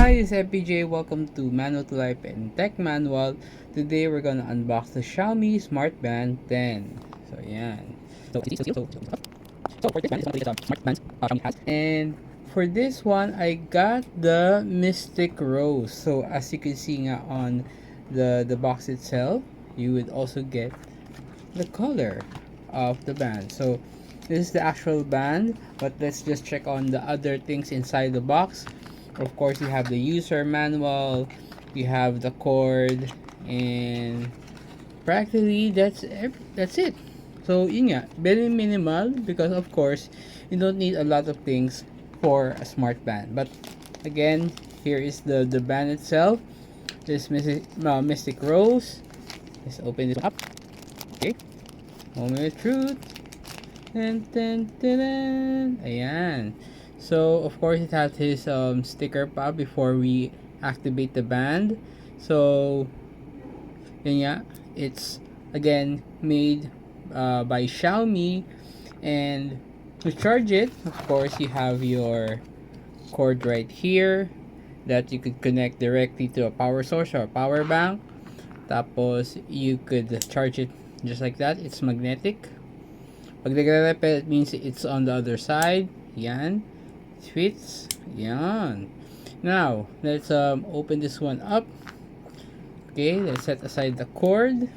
Hi, this is FPJ. Welcome to Manual to Life and Tech Manual. Today we're gonna unbox the Xiaomi Smart Band 10. So yan. So for this band, this is one of the latest smart bands Xiaomi has. And for this one, I got the Mystic Rose. So as you can see nga on the box itself, you would also get the color of the band. So this is the actual band, but let's just check on the other things inside the box. Of course, you have the user manual, you have the cord, and practically that's it. So yun nga, very minimal because of course you don't need a lot of things for a smart band. But again, here is the band itself. This Mystic Rose. Let's open this up. Okay, moment of truth. Ayan. So, of course, it has his sticker pa before we activate the band. So, yun nga. It's, again, made by Xiaomi. And to charge it, of course, you have your cord right here that you could connect directly to a power source or a power bank. Tapos, you could charge it just like that. It's magnetic. Pag nagre-repel, it means it's on the other side. Yan. It fits. Yan. Now, let's open this one up. Okay, let's set aside the cord.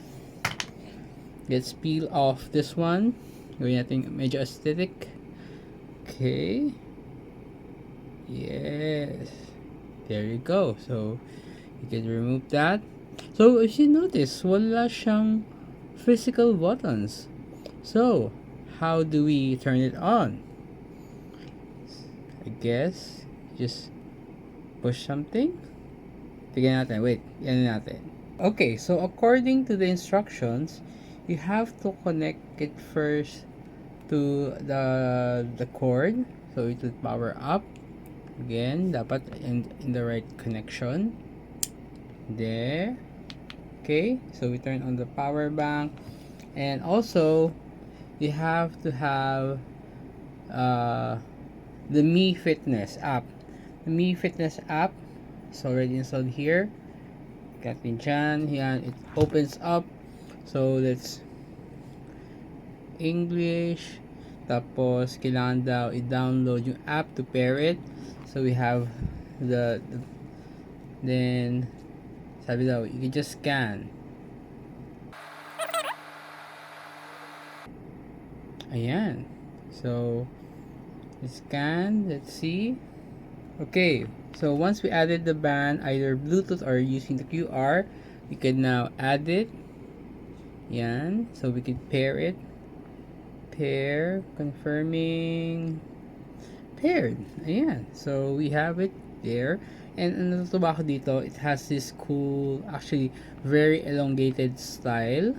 Let's peel off this one. Gawin natin medyo aesthetic. Okay. Yes. There you go. So, you can remove that. So, if you notice, wala siyang physical buttons. So, how do we turn it on? I guess just push something. Tignan natin. Wait, yan natin. Okay, so according to the instructions, you have to connect it first to the cord, so it will power up. Again, dapat in the right connection. There. Okay, so we turn on the power bank, and also you have to have the Mi Fitness app. The Mi Fitness app is already installed here. Katin dyan. Yan, it opens up. So let's English. Tapos kailangan daw i-download yung app to pair it. So we have then sabi daw you can just scan. Ayan. So, let's scan. Let's see. Okay. So, once we added the band, either Bluetooth or using the QR, we can now add it. Yan. So, we can pair it. Pair. Confirming. Paired. Ayan. So, we have it there. And ano natutuwa ko dito, it has this cool, actually, very elongated style.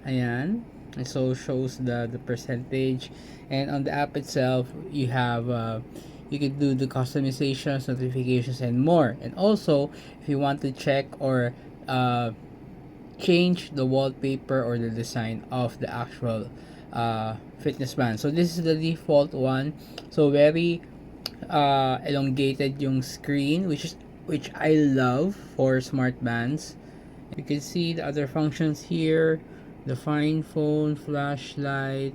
Ayan. And so shows the percentage, and on the app itself you have you can do the customizations, notifications, and more. And also if you want to check or change the wallpaper or the design of the actual fitness band. So this is the default one, so very elongated yung screen, which I love for smart bands. You can see the other functions here: the find phone, flashlight,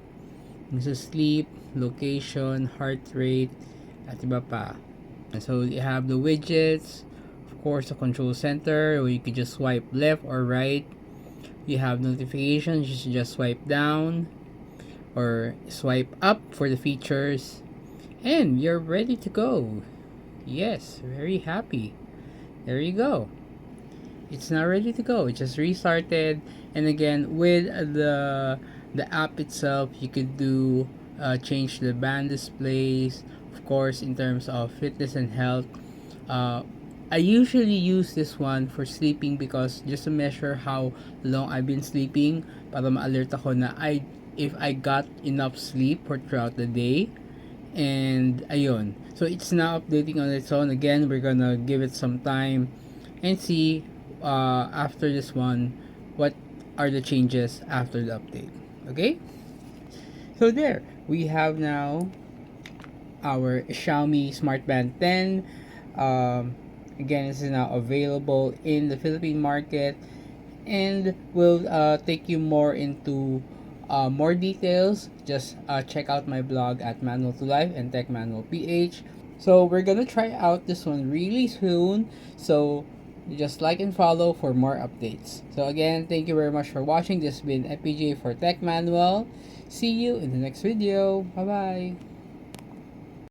sleep, location, heart rate, at iba pa. And so you have the widgets, of course the control center where you can just swipe left or right. You have notifications, you should just swipe down or swipe up for the features, and you're ready to go. Yes, very happy. There you go. It's not ready to go. It just restarted. And again, with the app itself, you could do change the band displays, of course, in terms of fitness and health. I usually use this one for sleeping because just to measure how long I've been sleeping, para ma-alert ako na if I got enough sleep for throughout the day. And ayun, so it's now updating on its own. Again, we're gonna give it some time and see after this one what are the changes after the update. Okay, so there we have now our Xiaomi Smart Band 10. Again, this is now available in the Philippine market, and we'll take you more into more details. Just check out my blog at Manual to Life and Tech Manual PH. So we're gonna try out this one really soon. So just like and follow for more updates. So again, thank you very much for watching. This has been FPJ for Tech Manual. See you in the next video. Bye bye.